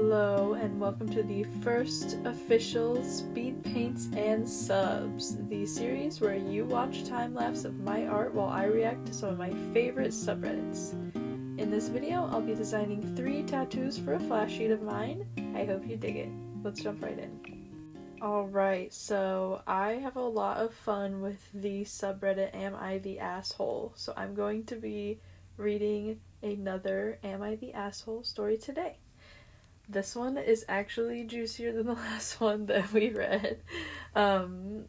Hello and welcome to the first official Speed Paints and Subs, the series where you watch time-lapse of my art while I react to some of my favorite subreddits. In this video, I'll be designing 3 tattoos for a flash sheet of mine. I hope you dig it. Let's jump right in. Alright, so I have a lot of fun with the subreddit Am I the Asshole? So I'm going to be reading another Am I the Asshole story today. This one is actually juicier than the last one that we read.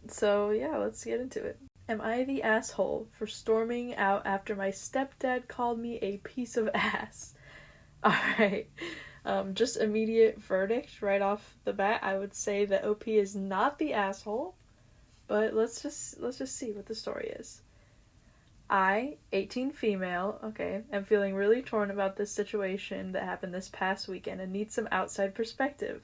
So yeah, let's get into it. Am I the asshole for storming out after my stepdad called me a piece of ass? Alright, just immediate verdict right off the bat, I would say that OP is not the asshole, but let's just see what the story is. I, 18 female, am feeling really torn about this situation that happened this past weekend and need some outside perspective.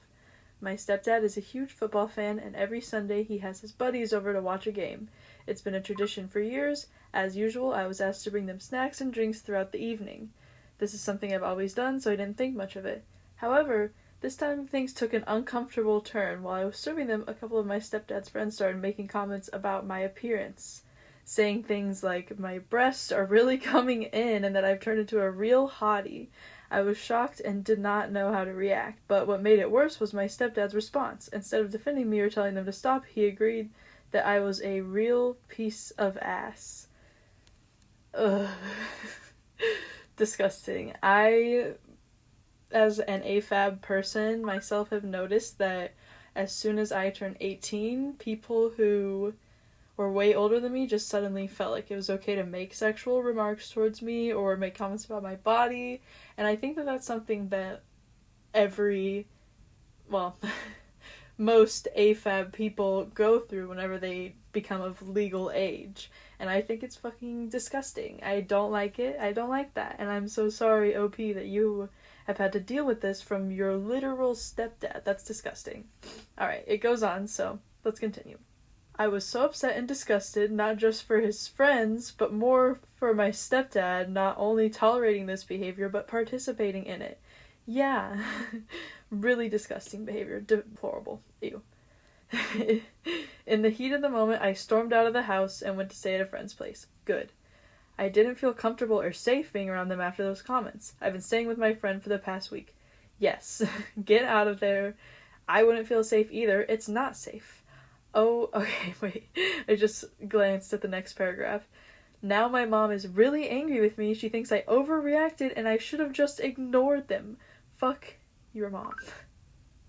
My stepdad is a huge football fan and every Sunday he has his buddies over to watch a game. It's been a tradition for years. As usual, I was asked to bring them snacks and drinks throughout the evening. This is something I've always done, so I didn't think much of it. However, this time things took an uncomfortable turn. While I was serving them, a couple of my stepdad's friends started making comments about my appearance, saying things like my breasts are really coming in and that I've turned into a real hottie. I was shocked and did not know how to react, but what made it worse was my stepdad's response. Instead of defending me or telling them to stop, he agreed that I was a real piece of ass. Ugh. Disgusting. I, as an AFAB person, myself have noticed that as soon as I turn 18, people who were way older than me just suddenly felt like it was okay to make sexual remarks towards me or make comments about my body, and I think that that's something that most AFAB people go through whenever they become of legal age, and I think it's fucking disgusting. I don't like it. I don't like that, and I'm so sorry, OP, that you have had to deal with this from your literal stepdad. That's disgusting. Alright, it goes on, so let's continue. I was so upset and disgusted, not just for his friends, but more for my stepdad not only tolerating this behavior, but participating in it. Yeah, really disgusting behavior. Deplorable. Ew. In the heat of the moment, I stormed out of the house and went to stay at a friend's place. Good. I didn't feel comfortable or safe being around them after those comments. I've been staying with my friend for the past week. Yes, get out of there. I wouldn't feel safe either. It's not safe. Oh, okay, wait. I just glanced at the next paragraph. Now my mom is really angry with me. She thinks I overreacted and I should have just ignored them. Fuck your mom.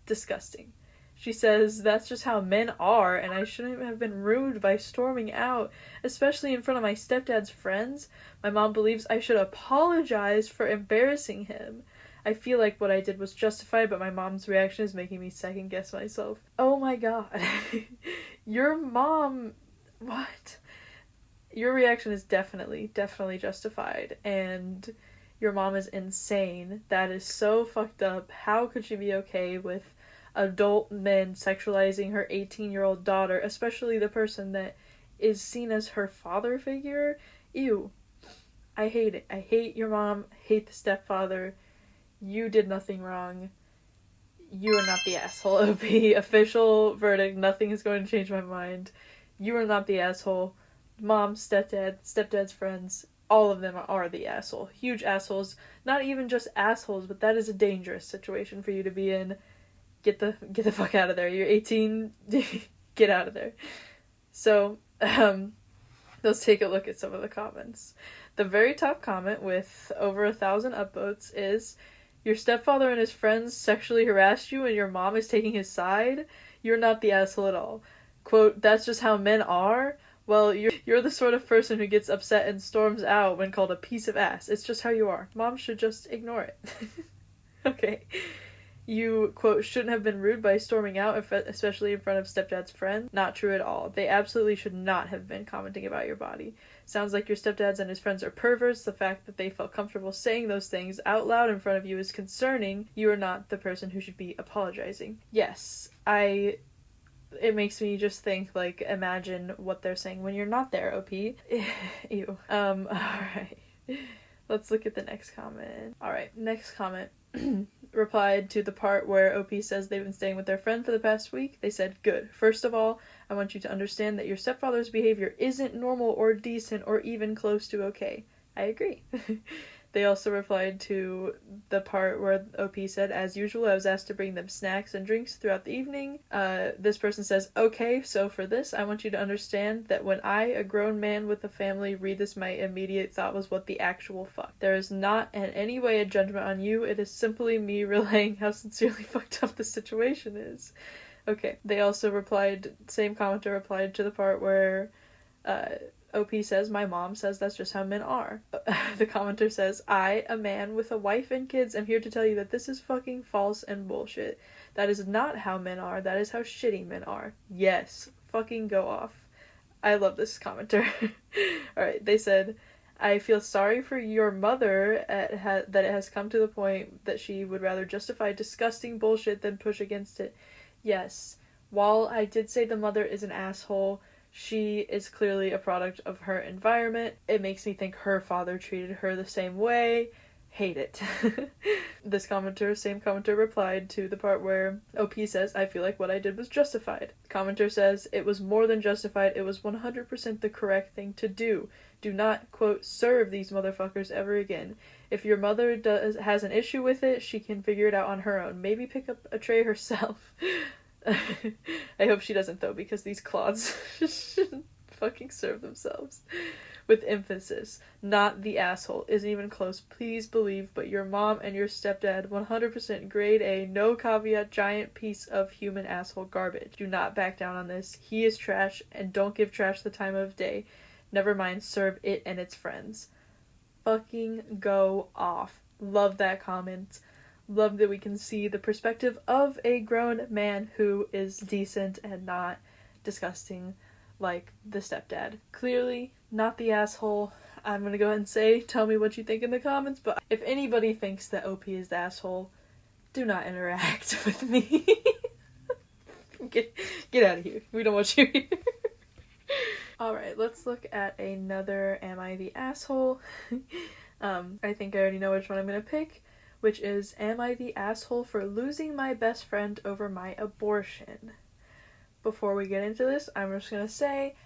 Disgusting. She says that's just how men are and I shouldn't have been rude by storming out, especially in front of my stepdad's friends. My mom believes I should apologize for embarrassing him. I feel like what I did was justified, but my mom's reaction is making me second guess myself. Oh my god. Your mom... What? Your reaction is definitely justified, and your mom is insane. That is so fucked up. How could she be okay with adult men sexualizing her 18-year-old daughter, especially the person that is seen as her father figure? Ew. I hate it. I hate your mom. I hate the stepfather. You did nothing wrong. You are not the asshole, OP. Official verdict. Nothing is going to change my mind. You are not the asshole. Mom, stepdad's friends, all of them are the asshole. Huge assholes. Not even just assholes, but that is a dangerous situation for you to be in. Get the fuck out of there. You're 18. Get out of there. So, let's take a look at some of the comments. The very top comment with over 1,000 upvotes is, your stepfather and his friends sexually harassed you and your mom is taking his side? You're not the asshole at all. Quote, that's just how men are? Well, you're the sort of person who gets upset and storms out when called a piece of ass. It's just how you are. Mom should just ignore it. Okay. You, quote, shouldn't have been rude by storming out, especially in front of stepdad's friend. Not true at all. They absolutely should not have been commenting about your body. Sounds like your stepdad's and his friends are perverts. The fact that they felt comfortable saying those things out loud in front of you is concerning. You are not the person who should be apologizing. Yes, it makes me just think, like, imagine what they're saying when you're not there, OP. Ew. Alright. Let's look at the next comment. Alright, next comment. replied to the part where OP says they've been staying with their friend for the past week. They said, "Good. First of all, I want you to understand that your stepfather's behavior isn't normal or decent or even close to okay." I agree. They also replied to the part where OP said, "As usual, I was asked to bring them snacks and drinks throughout the evening." This person says, "Okay, so for this, I want you to understand that when I, a grown man with a family, read this, my immediate thought was, what the actual fuck? There is not in any way a judgment on you. It is simply me relaying how sincerely fucked up the situation is." Okay. They also replied, same commenter replied to the part where, OP says, "My mom says that's just how men are." The commenter says, "I, a man with a wife and kids, am here to tell you that this is fucking false and bullshit. That is not how men are. That is how shitty men are." Yes. Fucking go off. I love this commenter. Alright, they said, "I feel sorry for your mother that it has come to the point that she would rather justify disgusting bullshit than push against it." Yes. While I did say the mother is an asshole, she is clearly a product of her environment. It makes me think her father treated her the same way. Hate it. This commenter, same commenter, replied to the part where OP says, "I feel like what I did was justified." The commenter says, "It was more than justified. It was 100% the correct thing to do. Do not, quote, serve these motherfuckers ever again. If your mother has an issue with it, she can figure it out on her own. Maybe pick up a tray herself." I hope she doesn't, though, because these cloths shouldn't fucking serve themselves. With emphasis, "Not the asshole. Isn't even close. Please believe, but your mom and your stepdad, 100% grade A, no caveat, giant piece of human asshole garbage. Do not back down on this. He is trash, and don't give trash the time of day. Never mind, serve it and its friends." Fucking go off. Love that comment. Love that we can see the perspective of a grown man who is decent and not disgusting like the stepdad. Clearly, not the asshole. I'm gonna go ahead and say, tell me what you think in the comments, but if anybody thinks that OP is the asshole, do not interact with me. Get out of here. We don't want you here. Alright, let's look at another Am I the Asshole? I think I already know which one I'm gonna pick, which is, "Am I the asshole for losing my best friend over my abortion?" Before we get into this, I'm just gonna say,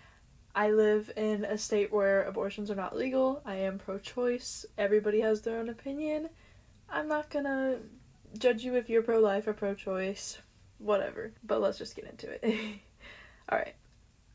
I live in a state where abortions are not legal. I am pro-choice. Everybody has their own opinion. I'm not gonna judge you if you're pro-life or pro-choice. Whatever. But let's just get into it. Alright.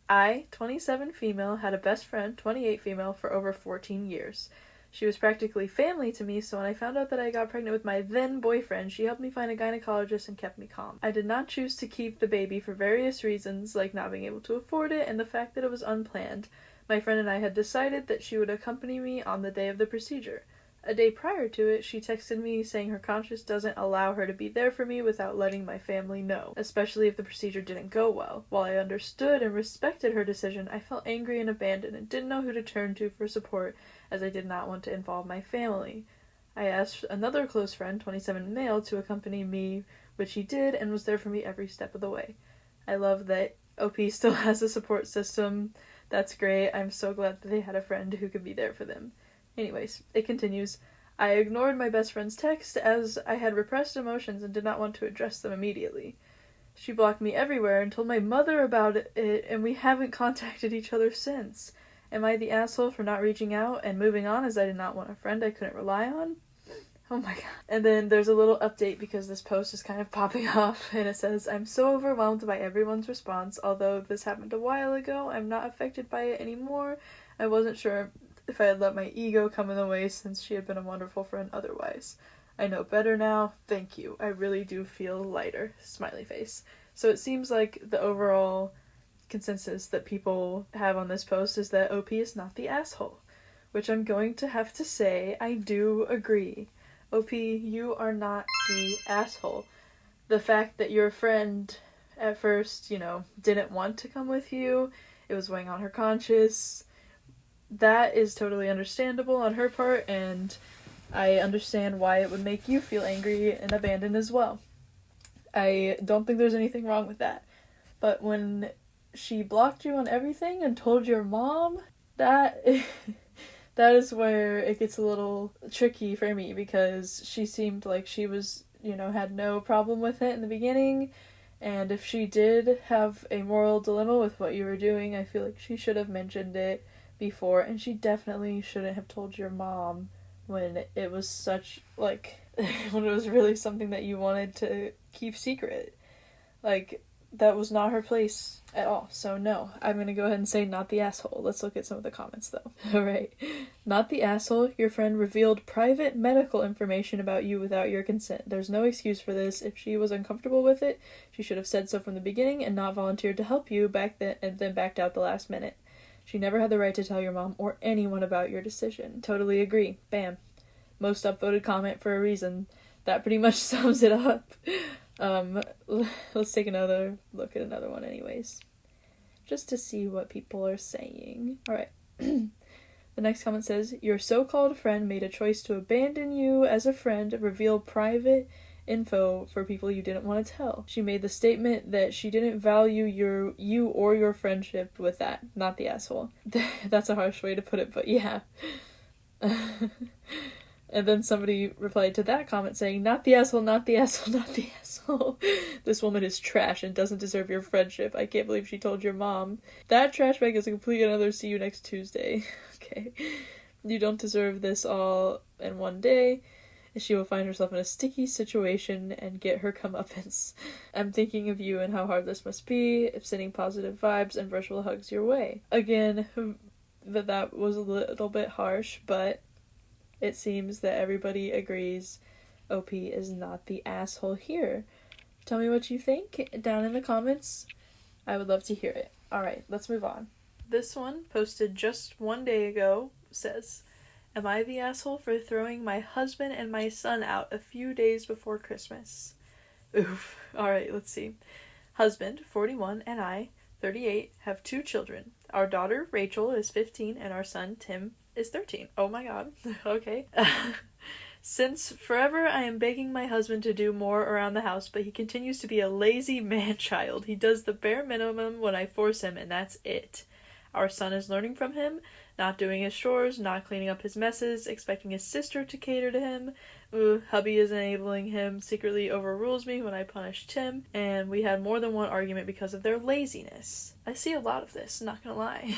I, 27 female, had a best friend, 28 female, for over 14 years. She was practically family to me, so when I found out that I got pregnant with my then boyfriend, she helped me find a gynecologist and kept me calm. I did not choose to keep the baby for various reasons, like not being able to afford it and the fact that it was unplanned. My friend and I had decided that she would accompany me on the day of the procedure. A day prior to it, she texted me saying her conscience doesn't allow her to be there for me without letting my family know, especially if the procedure didn't go well. While I understood and respected her decision, I felt angry and abandoned and didn't know who to turn to for support, as I did not want to involve my family. I asked another close friend, 27 male, to accompany me, which he did and was there for me every step of the way. I love that OP still has a support system. That's great. I'm so glad that they had a friend who could be there for them. Anyways, it continues. I ignored my best friend's text as I had repressed emotions and did not want to address them immediately. She blocked me everywhere and told my mother about it, and we haven't contacted each other since. Am I the asshole for not reaching out and moving on as I did not want a friend I couldn't rely on? Oh my god. And then there's a little update because this post is kind of popping off, and it says, "I'm so overwhelmed by everyone's response. Although this happened a while ago, I'm not affected by it anymore. I wasn't sure if I had let my ego come in the way since she had been a wonderful friend otherwise. I know better now. Thank you. I really do feel lighter." Smiley face. So it seems like the overall consensus that people have on this post is that OP is not the asshole, which I'm going to have to say I do agree. OP, you are not the asshole. The fact that your friend at first, didn't want to come with you, it was weighing on her conscience, that is totally understandable on her part, and I understand why it would make you feel angry and abandoned as well. I don't think there's anything wrong with that. But when she blocked you on everything and told your mom, that's that is where it gets a little tricky for me, because she seemed like she was, had no problem with it in the beginning. And if she did have a moral dilemma with what you were doing, I feel like she should have mentioned it before, and she definitely shouldn't have told your mom when it was such, like, when it was really something that you wanted to keep secret. Like, that was not her place at all. So no, I'm gonna go ahead and say not the asshole. Let's look at some of the comments though. Alright. Not the asshole. Your friend revealed private medical information about you without your consent. There's no excuse for this. If she was uncomfortable with it, she should have said so from the beginning and not volunteered to help you back then and then backed out the last minute. She never had the right to tell your mom or anyone about your decision. Totally agree. Bam. Most upvoted comment for a reason. That pretty much sums it up. Let's take another look at another one anyways, just to see what people are saying. Alright. The next comment says, your so-called friend made a choice to abandon you as a friend, reveal private info for people you didn't want to tell. She made the statement that she didn't value you or your friendship with that. Not the asshole. That's a harsh way to put it, but yeah. And then somebody replied to that comment saying, not the asshole, not the asshole, not the asshole. This woman is trash and doesn't deserve your friendship. I can't believe she told your mom. That trash bag is a complete another see you next Tuesday. Okay. You don't deserve this all in one day. She will find herself in a sticky situation and get her comeuppance. I'm thinking of you and how hard this must be, if sending positive vibes and virtual hugs your way. Again, that was a little bit harsh, but it seems that everybody agrees OP is not the asshole here. Tell me what you think down in the comments. I would love to hear it. Alright, let's move on. This one, posted just one day ago, says, am I the asshole for throwing my husband and my son out a few days before Christmas? Oof. Alright, let's see. Husband, 41, and I, 38, have 2 children. Our daughter, Rachel, is 15, and our son, Tim, is 13. Oh my god. Okay. Since forever I am begging my husband to do more around the house, but he continues to be a lazy man-child. He does the bare minimum when I force him, and that's it. Our son is learning from him, not doing his chores, not cleaning up his messes, expecting his sister to cater to him. Hubby is enabling him, secretly overrules me when I punish Tim, and we had more than one argument because of their laziness. I see a lot of this, not gonna lie.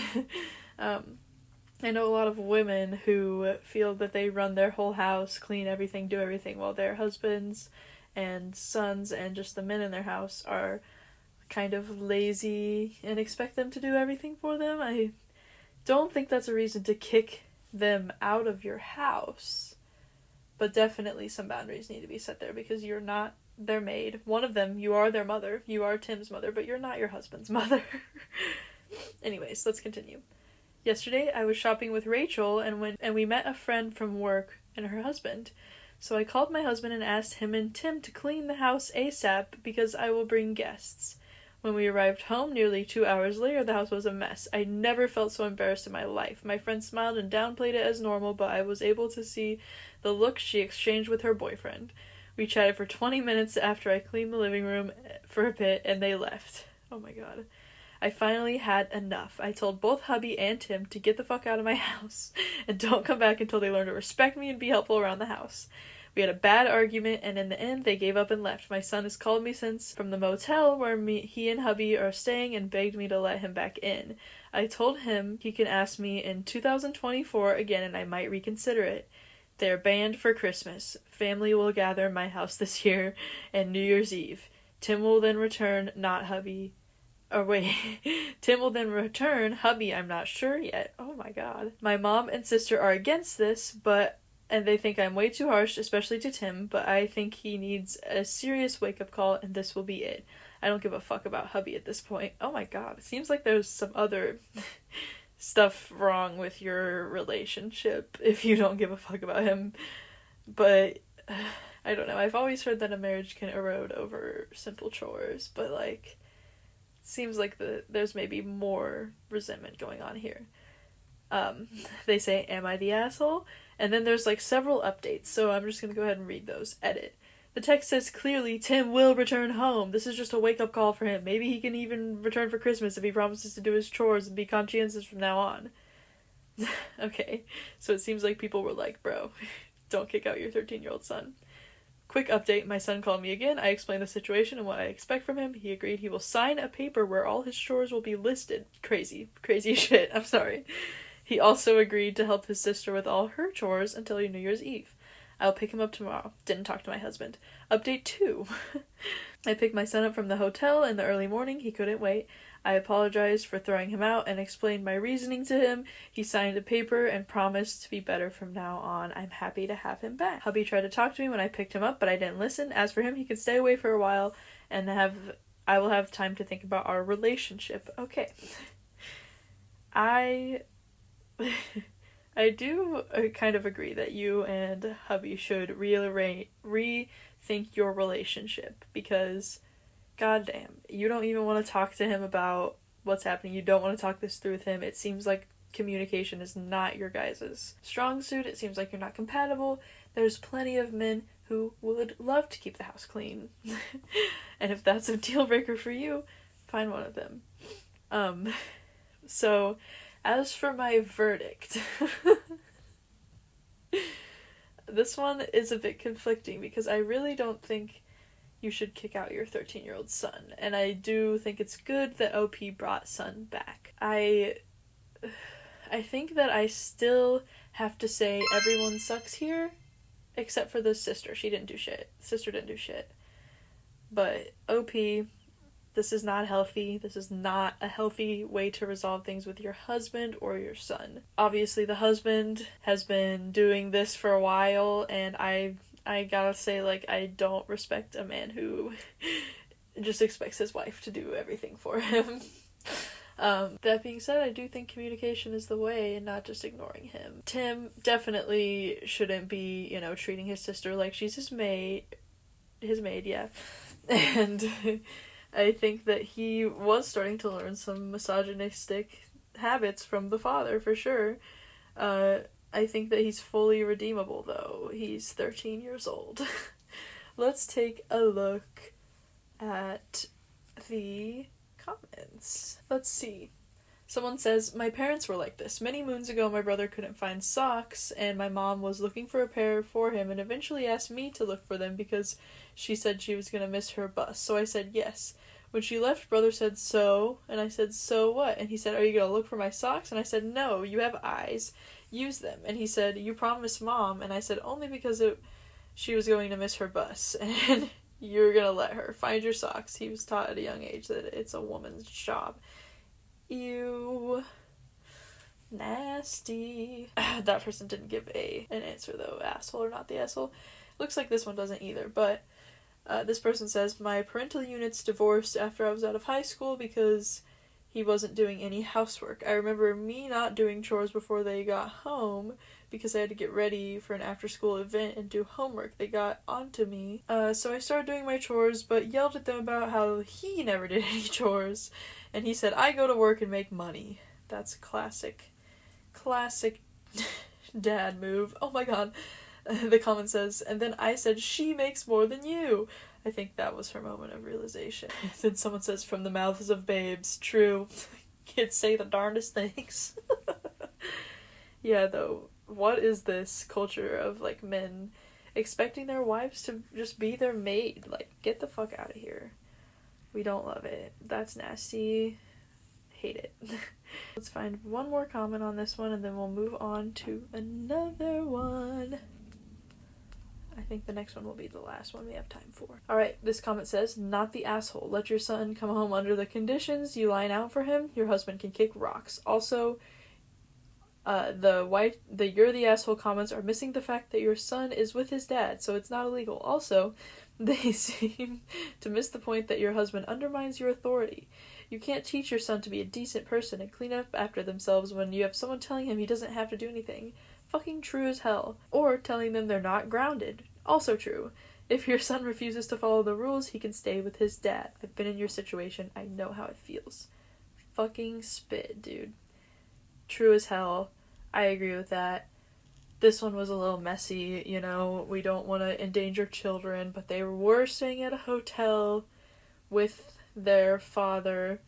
I know a lot of women who feel that they run their whole house, clean everything, do everything, while their husbands and sons and just the men in their house are kind of lazy and expect them to do everything for them. I don't think that's a reason to kick them out of your house, but definitely some boundaries need to be set there, because you're not their maid. One of them, you are their mother. You are Tim's mother, but you're not your husband's mother. Anyways, let's continue. Yesterday, I was shopping with Rachel, and we met a friend from work and her husband. So I called my husband and asked him and Tim to clean the house ASAP because I will bring guests. When we arrived home nearly 2 hours later, the house was a mess. I never felt so embarrassed in my life. My friend smiled and downplayed it as normal, but I was able to see the look she exchanged with her boyfriend. We chatted for 20 minutes after I cleaned the living room for a bit, and they left. Oh my god. I finally had enough. I told both hubby and Tim to get the fuck out of my house and don't come back until they learn to respect me and be helpful around the house. We had a bad argument, and in the end, they gave up and left. My son has called me since from the motel where he and hubby are staying and begged me to let him back in. I told him he can ask me in 2024 again and I might reconsider it. They're banned for Christmas. Family will gather in my house this year and New Year's Eve. Tim will then return, not hubby. Tim will then return, hubby, I'm not sure yet. Oh my god. My mom and sister are against this, and they think I'm way too harsh, especially to Tim, but I think he needs a serious wake-up call, and this will be it. I don't give a fuck about hubby at this point. Oh my god, it seems like there's some other stuff wrong with your relationship if you don't give a fuck about him. But, I don't know, I've always heard that a marriage can erode over simple chores, but like, it seems like there's maybe more resentment going on here. They say, am I the asshole? And then there's like several updates, so I'm just gonna go ahead and read those. Edit. The text says clearly, Tim will return home. This is just a wake-up call for him. Maybe he can even return for Christmas if he promises to do his chores and be conscientious from now on. Okay, so it seems like people were like, bro, don't kick out your 13-year-old son. Quick update, my son called me again. I explained the situation and what I expect from him. He agreed he will sign a paper where all his chores will be listed. Crazy shit, I'm sorry. He also agreed to help his sister with all her chores until New Year's Eve. I'll pick him up tomorrow. Didn't talk to my husband. Update 2. I picked my son up from the hotel in the early morning. He couldn't wait. I apologized for throwing him out and explained my reasoning to him. He signed a paper and promised to be better from now on. I'm happy to have him back. Hubby tried to talk to me when I picked him up, but I didn't listen. As for him, he can stay away for a while and I will have time to think about our relationship. Okay. I do kind of agree that you and hubby should rethink your relationship, because goddamn, you don't even want to talk to him about what's happening. You don't want to talk this through with him. It seems like communication is not your guys' strong suit. It seems like you're not compatible. There's plenty of men who would love to keep the house clean. And if that's a deal breaker for you, find one of them. So as for my verdict, this one is a bit conflicting because I really don't think you should kick out your 13-year-old son. And I do think it's good that OP brought son back. I think that I still have to say everyone sucks here, except for the sister. She didn't do shit. Sister didn't do shit. But OP, this is not healthy. This is not a healthy way to resolve things with your husband or your son. Obviously, the husband has been doing this for a while, and I gotta say, like, I don't respect a man who just expects his wife to do everything for him. That being said, I do think communication is the way and not just ignoring him. Tim definitely shouldn't be, treating his sister like she's his maid, yeah. And I think that he was starting to learn some misogynistic habits from the father, for sure. I think that he's fully redeemable, though. He's 13 years old. Let's take a look at the comments. Let's see. Someone says, my parents were like this. Many moons ago, my brother couldn't find socks, and my mom was looking for a pair for him and eventually asked me to look for them because she said she was going to miss her bus. So I said yes. When she left, brother said, so? And I said, so what? And he said, are you going to look for my socks? And I said, no, you have eyes. Use them. And he said, you promised mom. And I said, only because she was going to miss her bus. And you're going to let her. Find your socks. He was taught at a young age that it's a woman's job. Ew. Nasty. That person didn't give an answer, though. Asshole or not the asshole. Looks like this one doesn't either, but this person says, my parental units divorced after I was out of high school because he wasn't doing any housework. I remember me not doing chores before they got home because I had to get ready for an after-school event and do homework. They got onto me. So I started doing my chores, but yelled at them about how he never did any chores. And he said, I go to work and make money. That's classic dad move. Oh my god. The comment says, and then I said, she makes more than you. I think that was her moment of realization. Then someone says, from the mouths of babes. True. Kids say the darndest things. Yeah, though, what is this culture of, like, men expecting their wives to just be their maid? Like, get the fuck out of here. We don't love it. That's nasty. Hate it. Let's find one more comment on this one, and then we'll move on to another one. I think the next one will be the last one we have time for. Alright, this comment says, not the asshole. Let your son come home under the conditions. You line out for him. Your husband can kick rocks. Also, the you're the asshole comments are missing the fact that your son is with his dad, so it's not illegal. Also, they seem to miss the point that your husband undermines your authority. You can't teach your son to be a decent person and clean up after themselves when you have someone telling him he doesn't have to do anything. Fucking true as hell. Or telling them they're not grounded. Also true. If your son refuses to follow the rules, he can stay with his dad. I've been in your situation. I know how it feels. Fucking spit, dude. True as hell. I agree with that. This one was a little messy, we don't want to endanger children, but they were staying at a hotel with their father.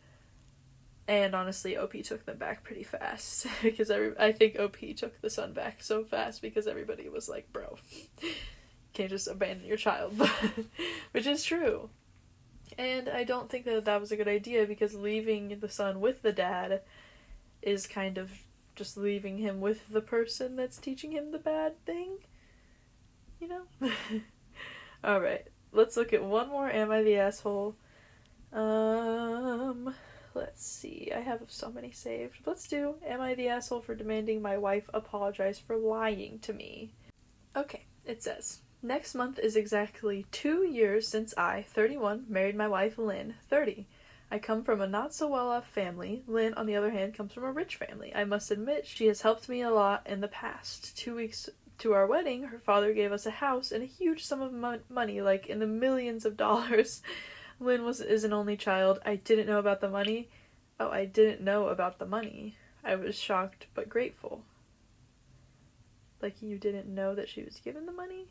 And honestly, OP took them back pretty fast because I think OP took the son back so fast because everybody was like, bro, can't just abandon your child, which is true. And I don't think that was a good idea because leaving the son with the dad is kind of just leaving him with the person that's teaching him the bad thing, you know? Alright, let's look at one more Am I the Asshole? Let's see, I have so many saved. Let's do Am I the Asshole for demanding my wife apologize for lying to me? Okay, it says, next month is exactly 2 years since I, 31, married my wife Lynn, 30. I come from a not-so-well-off family. Lynn, on the other hand, comes from a rich family. I must admit, she has helped me a lot in the past. 2 weeks to our wedding, her father gave us a house and a huge sum of money, like in the millions of dollars. Lynn is an only child. I didn't know about the money. Oh, I didn't know about the money. I was shocked but grateful. Like, you didn't know that she was given the money?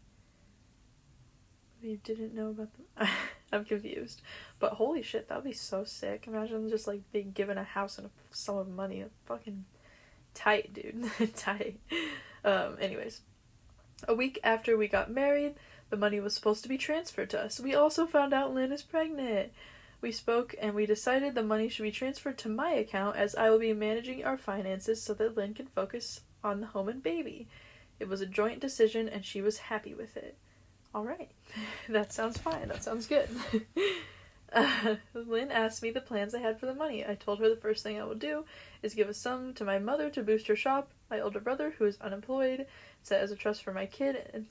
You didn't know about the... I'm confused. But holy shit, that would be so sick. Imagine just, like, being given a house and a sum of money. Fucking tight, dude. Tight. Anyways. A week after we got married, the money was supposed to be transferred to us. We also found out Lynn is pregnant. We spoke and we decided the money should be transferred to my account as I will be managing our finances so that Lynn can focus on the home and baby. It was a joint decision and she was happy with it. Alright. That sounds fine. That sounds good. Lynn asked me the plans I had for the money. I told her the first thing I will do is give a sum to my mother to boost her shop, my older brother, who is unemployed, set as a trust for my kid, and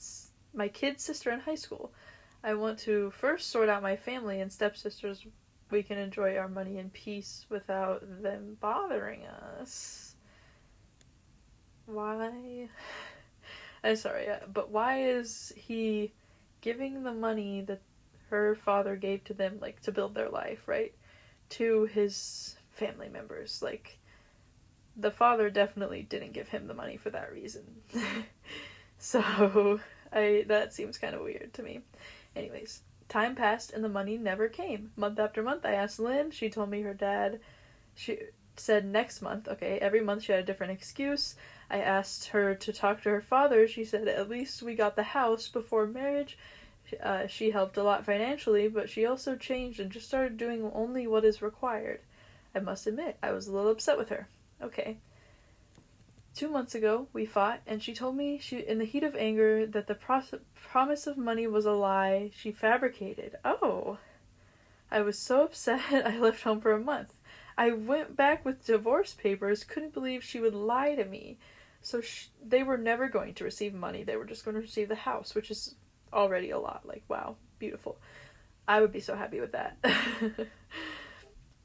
my kid's sister in high school. I want to first sort out my family and stepsisters. We can enjoy our money in peace without them bothering us. Why? I'm sorry, but why is he giving the money that her father gave to them, like, to build their life, right, to his family members? Like, the father definitely didn't give him the money for that reason. So, that seems kind of weird to me. Anyways, time passed and the money never came. Month after month, I asked Lynn. She told me her dad, she said next month. Okay, every month she had a different excuse. I asked her to talk to her father. She said at least we got the house before marriage. She helped a lot financially, but she also changed and just started doing only what is required. I must admit, I was a little upset with her. Okay. 2 months ago, we fought, and she told me, in the heat of anger, that the promise of money was a lie she fabricated. Oh. I was so upset, I left home for a month. I went back with divorce papers, couldn't believe she would lie to me. So they were never going to receive money, they were just going to receive the house, which is already a lot. Like, wow, beautiful. I would be so happy with that.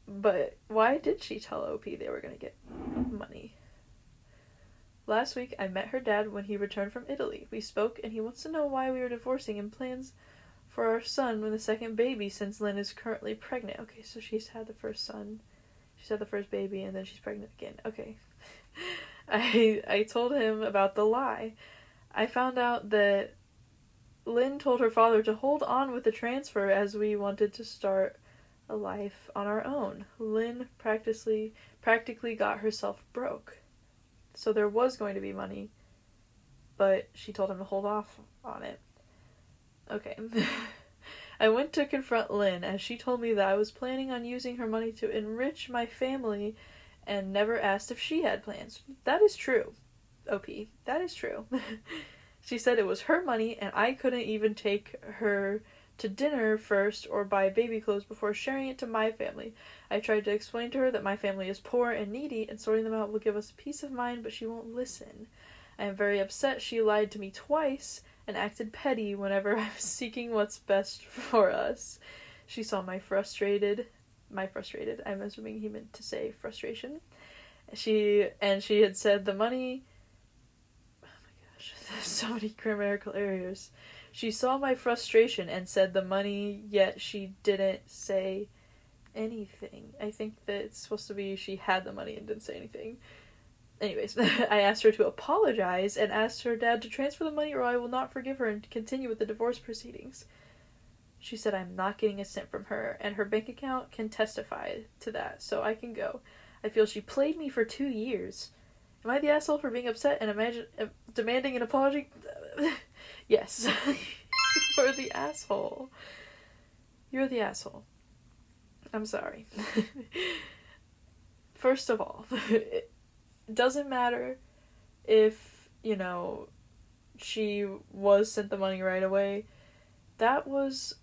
But why did she tell OP they were going to get money? Last week, I met her dad when he returned from Italy. We spoke, and he wants to know why we were divorcing and plans for our son with the second baby since Lynn is currently pregnant. Okay, so she's had the first son, she's had the first baby, and then she's pregnant again. Okay. I told him about the lie. I found out that Lynn told her father to hold on with the transfer as we wanted to start a life on our own. Lynn practically got herself broke. So there was going to be money, but she told him to hold off on it. Okay. I went to confront Lynn as she told me that I was planning on using her money to enrich my family and never asked if she had plans. That is true, OP. That is true. She said it was her money and I couldn't even take her to dinner first or buy baby clothes before sharing it to my family. I tried to explain to her that my family is poor and needy and sorting them out will give us peace of mind, but she won't listen. I am very upset she lied to me twice and acted petty whenever I was seeking what's best for us. She saw my frustrated, I'm assuming he meant to say frustration. She had said the money, oh my gosh, there's so many grammatical errors. She saw my frustration and said the money, yet she didn't say anything. I think that it's supposed to be she had the money and didn't say anything. Anyways, I asked her to apologize and asked her dad to transfer the money or I will not forgive her and continue with the divorce proceedings. She said I'm not getting a cent from her and her bank account can testify to that, so I can go. I feel she played me for 2 years. Am I the asshole for being upset and demanding an apology? Yes. You're the asshole. You're the asshole. I'm sorry. First of all, it doesn't matter if, she was sent the money right away. That was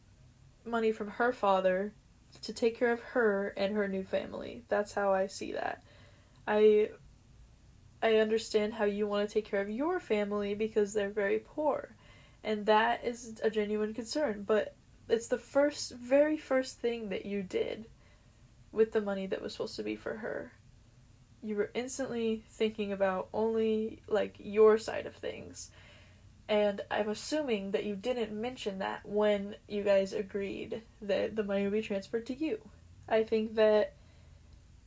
money from her father to take care of her and her new family. That's how I see that. I understand how you want to take care of your family because they're very poor. And that is a genuine concern. But it's the very first thing that you did with the money that was supposed to be for her. You were instantly thinking about only, your side of things. And I'm assuming that you didn't mention that when you guys agreed that the money would be transferred to you. I think that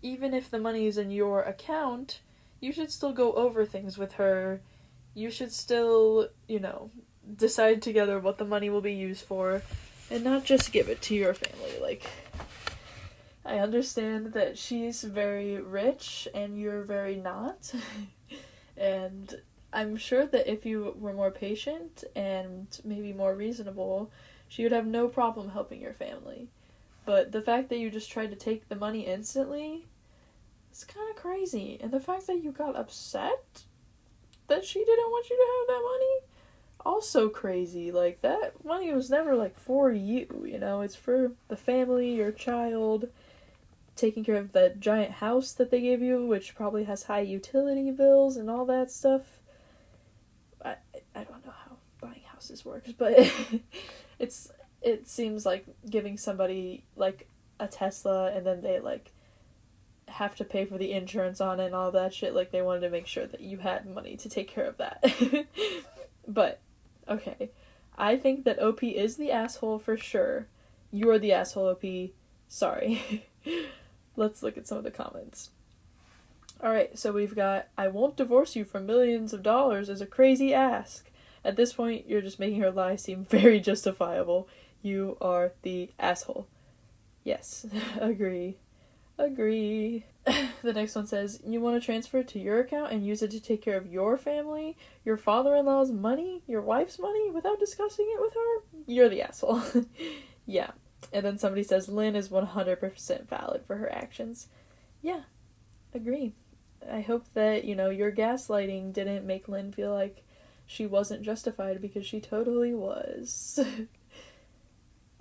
even if the money is in your account, you should still go over things with her. You should still, decide together what the money will be used for, and not just give it to your family. I understand that she's very rich and you're very not. And I'm sure that if you were more patient and maybe more reasonable, she would have no problem helping your family. But the fact that you just tried to take the money instantly, it's kind of crazy. And the fact that you got upset that she didn't want you to have that money, also crazy. That money was never, for you, It's for the family, your child, taking care of the giant house that they gave you, which probably has high utility bills and all that stuff. I don't know how buying houses works, but it seems like giving somebody, a Tesla, and then they, have to pay for the insurance on it and all that shit. They wanted to make sure that you had money to take care of that. But, okay. I think that OP is the asshole for sure. You're the asshole, OP. Sorry. Let's look at some of the comments. Alright, so we've got, I won't divorce you for millions of dollars is a crazy ask. At this point, you're just making her lie seem very justifiable. You are the asshole. Yes, agree. The next one says, you want to transfer it to your account and use it to take care of your family, your father-in-law's money, your wife's money, without discussing it with her? You're the asshole. Yeah. And then somebody says, Lynn is 100% valid for her actions. Yeah, agree. I hope that, your gaslighting didn't make Lynn feel like she wasn't justified, because she totally was.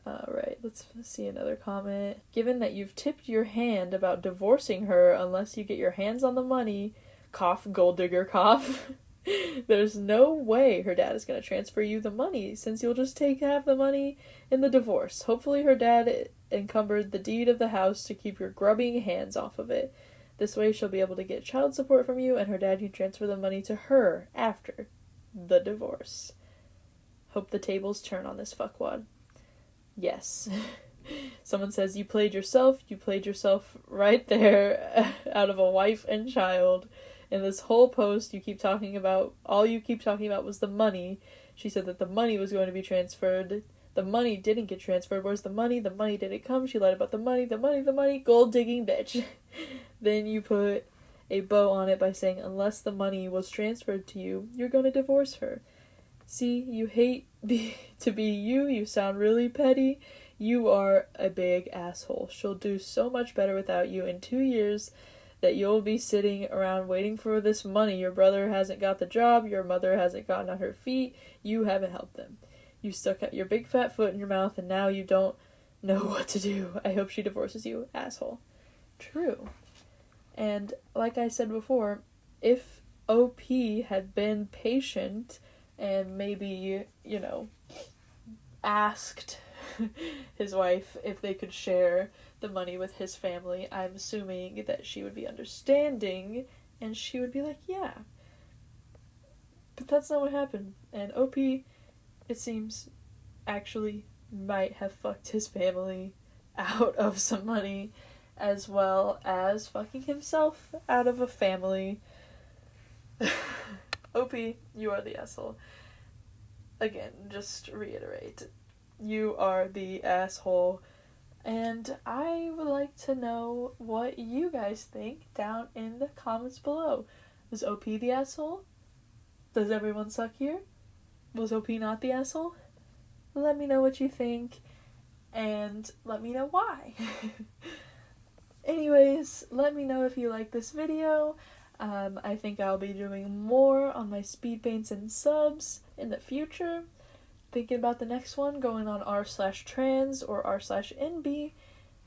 Alright, let's see another comment. Given that you've tipped your hand about divorcing her unless you get your hands on the money, cough, gold digger, cough, there's no way her dad is going to transfer you the money, since you'll just take half the money in the divorce. Hopefully her dad encumbered the deed of the house to keep your grubbing hands off of it. This way she'll be able to get child support from you, and her dad can transfer the money to her after the divorce. Hope the tables turn on this fuckwad. Yes. Someone says, you played yourself right there out of a wife and child. In this whole post all you keep talking about was the money. She said that the money was going to be transferred. The money didn't get transferred. Where's the money? The money didn't come. She lied about the money. Gold digging bitch. Then you put a bow on it by saying, unless the money was transferred to you, you're going to divorce her. See, you hate to be you. You sound really petty. You are a big asshole. She'll do so much better without you in 2 years that you'll be sitting around waiting for this money. Your brother hasn't got the job. Your mother hasn't gotten on her feet. You haven't helped them. You stuck out your big fat foot in your mouth, and now you don't know what to do. I hope she divorces you, asshole. True. And like I said before, if OP had been patient and maybe, asked his wife if they could share the money with his family, I'm assuming that she would be understanding and she would be like, yeah. But that's not what happened. And OP, it seems, actually might have fucked his family out of some money, as well as fucking himself out of a family. OP, you are the asshole. Again, just reiterate, you are the asshole, And I would like to know what you guys think down in the comments below. Was OP the asshole? Does everyone suck here? Was OP not the asshole? Let me know what you think, and let me know why. Anyways, let me know if you like this video. I think I'll be doing more on my Speedpaints and Subs in the future. Thinking about the next one, going on r/trans or r/nb,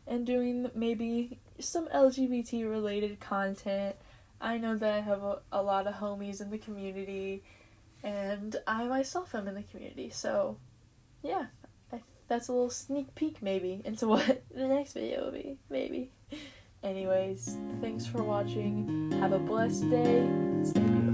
and doing maybe some LGBT related content. I know that I have a lot of homies in the community, and I myself am in the community, so yeah, that's a little sneak peek maybe into what the next video will be, maybe. Anyways, thanks for watching, have a blessed day, stay